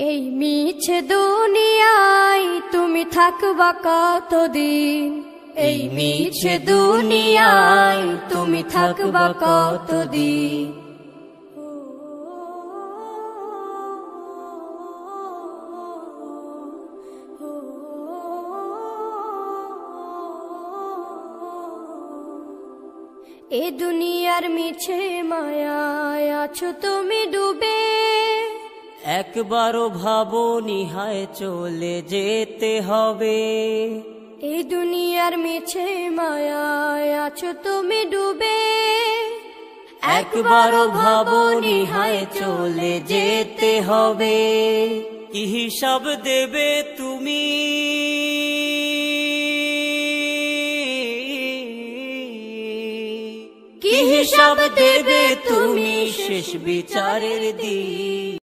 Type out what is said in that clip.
এই মিছে দুনিয়ায় তুমি থাকবা কতদিন, এই মিছে দুনিয়ায় তুমি থাকবা কতদিন। এ দুনিয়ার মিছে মায়ায় আছো তুমি ডুবে, একবারও ভাবোনি হায় চলে যেতে হবে। এই দুনিয়ার মিছে মায়ায় আছো তুমি ডুবে, একবারও ভাবোনি হায় চলে যেতে হবে। কি হিসাব দেবে তুমি, কি হিসাব দেবে তুমি শেষ বিচারের দিন।